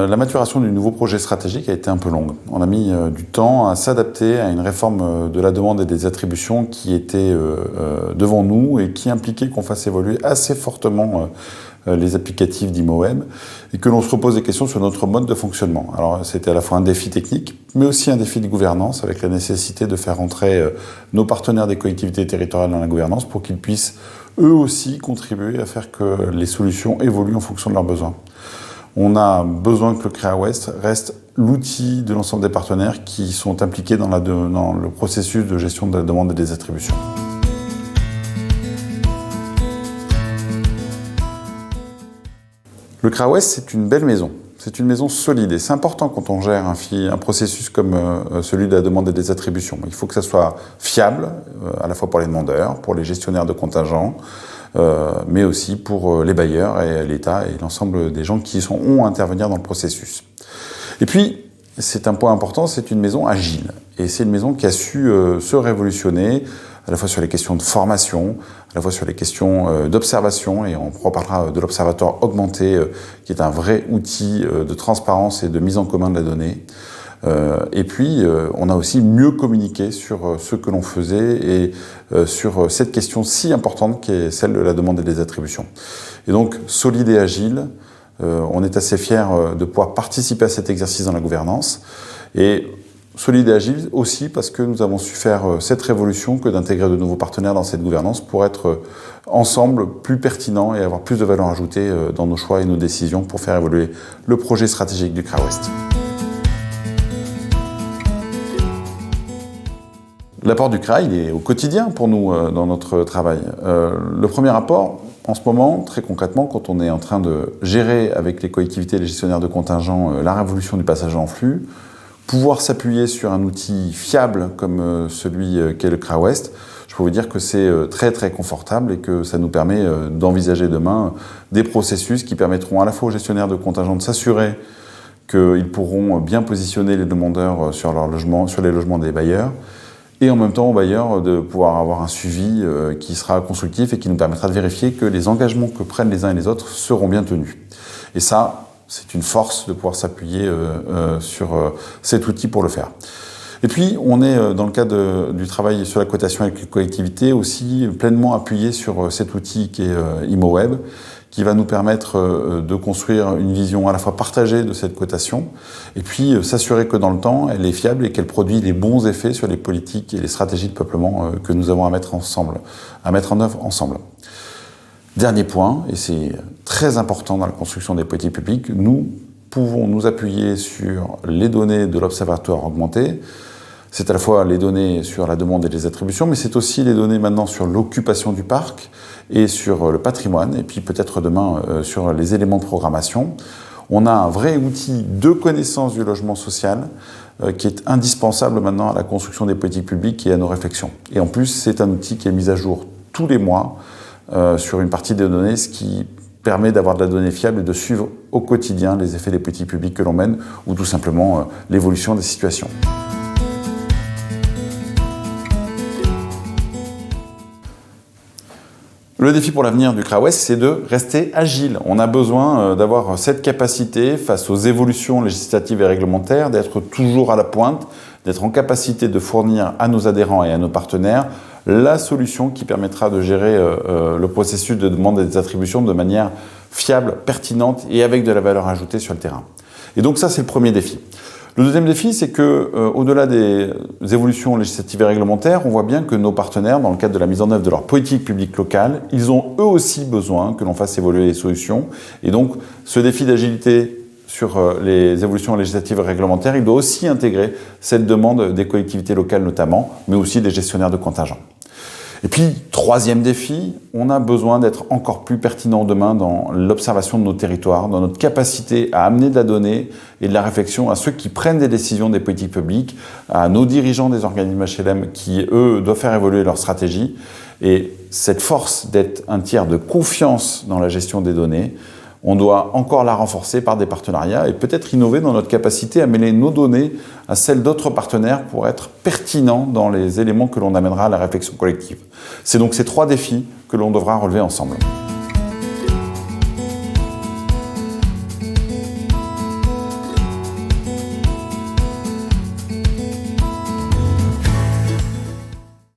La maturation du nouveau projet stratégique a été un peu longue. On a mis du temps à s'adapter à une réforme de la demande et des attributions qui était devant nous et qui impliquait qu'on fasse évoluer assez fortement les applicatifs d'ImoWeb et que l'on se repose des questions sur notre mode de fonctionnement. Alors c'était à la fois un défi technique, mais aussi un défi de gouvernance avec la nécessité de faire entrer nos partenaires des collectivités territoriales dans la gouvernance pour qu'ils puissent eux aussi contribuer à faire que les solutions évoluent en fonction de leurs besoins. On a besoin que le CréaWest reste l'outil de l'ensemble des partenaires qui sont impliqués dans le processus de gestion de la demande et des attributions. Le CréaWest, c'est une belle maison. C'est une maison solide et c'est important quand on gère un processus comme celui de la demande et des attributions. Il faut que ça soit fiable, à la fois pour les demandeurs, pour les gestionnaires de contingents, mais aussi pour les bailleurs et l'État et l'ensemble des gens qui ont à intervenir dans le processus. Et puis, c'est un point important, c'est une maison agile. Et c'est une maison qui a su se révolutionner, à la fois sur les questions de formation, à la fois sur les questions d'observation, et on reparlera de l'Observatoire augmenté, qui est un vrai outil de transparence et de mise en commun de la donnée. Et puis, on a aussi mieux communiqué sur ce que l'on faisait et sur cette question si importante qui est celle de la demande et des attributions. Et donc, solide et agile, on est assez fiers de pouvoir participer à cet exercice dans la gouvernance. Et solide et agile aussi parce que nous avons su faire cette révolution que d'intégrer de nouveaux partenaires dans cette gouvernance pour être ensemble plus pertinents et avoir plus de valeur ajoutée dans nos choix et nos décisions pour faire évoluer le projet stratégique du CréaWest. L'apport du CRA, il est au quotidien pour nous dans notre travail. Le premier apport, en ce moment, très concrètement, quand on est en train de gérer avec les collectivités et les gestionnaires de contingents la révolution du passage en flux, pouvoir s'appuyer sur un outil fiable comme celui qu'est le CréaWest, je peux vous dire que c'est très très confortable et que ça nous permet d'envisager demain des processus qui permettront à la fois aux gestionnaires de contingents de s'assurer qu'ils pourront bien positionner les demandeurs sur leur logement, sur les logements des bailleurs, et en même temps aux bailleurs de pouvoir avoir un suivi qui sera constructif et qui nous permettra de vérifier que les engagements que prennent les uns et les autres seront bien tenus. Et ça, c'est une force de pouvoir s'appuyer sur cet outil pour le faire. Et puis, on est dans le cadre du travail sur la cotation avec les collectivités aussi pleinement appuyé sur cet outil qui est ImoWeb, qui va nous permettre de construire une vision à la fois partagée de cette cotation, et puis s'assurer que dans le temps, elle est fiable et qu'elle produit les bons effets sur les politiques et les stratégies de peuplement que nous avons à mettre en œuvre ensemble. Dernier point, et c'est très important dans la construction des politiques publiques, nous pouvons nous appuyer sur les données de l'Observatoire augmenté. C'est à la fois les données sur la demande et les attributions, mais c'est aussi les données maintenant sur l'occupation du parc et sur le patrimoine, et puis peut-être demain sur les éléments de programmation. On a un vrai outil de connaissance du logement social qui est indispensable maintenant à la construction des politiques publiques et à nos réflexions. Et en plus, c'est un outil qui est mis à jour tous les mois sur une partie des données, ce qui permet d'avoir de la donnée fiable et de suivre au quotidien les effets des politiques publiques que l'on mène ou tout simplement l'évolution des situations. Le défi pour l'avenir du CréaWest, c'est de rester agile. On a besoin d'avoir cette capacité face aux évolutions législatives et réglementaires, d'être toujours à la pointe, d'être en capacité de fournir à nos adhérents et à nos partenaires la solution qui permettra de gérer le processus de demande et des attributions de manière fiable, pertinente et avec de la valeur ajoutée sur le terrain. Et donc ça, c'est le premier défi. Le deuxième défi, c'est que, au-delà des évolutions législatives et réglementaires, on voit bien que nos partenaires, dans le cadre de la mise en œuvre de leur politique publique locale, ils ont eux aussi besoin que l'on fasse évoluer les solutions. Et donc, ce défi d'agilité sur les évolutions législatives et réglementaires, il doit aussi intégrer cette demande des collectivités locales notamment, mais aussi des gestionnaires de contingents. Et puis, troisième défi, on a besoin d'être encore plus pertinent demain dans l'observation de nos territoires, dans notre capacité à amener de la donnée et de la réflexion à ceux qui prennent des décisions des politiques publiques, à nos dirigeants des organismes HLM qui, eux, doivent faire évoluer leur stratégie. Et cette force d'être un tiers de confiance dans la gestion des données, on doit encore la renforcer par des partenariats et peut-être innover dans notre capacité à mêler nos données à celles d'autres partenaires pour être pertinents dans les éléments que l'on amènera à la réflexion collective. C'est donc ces trois défis que l'on devra relever ensemble.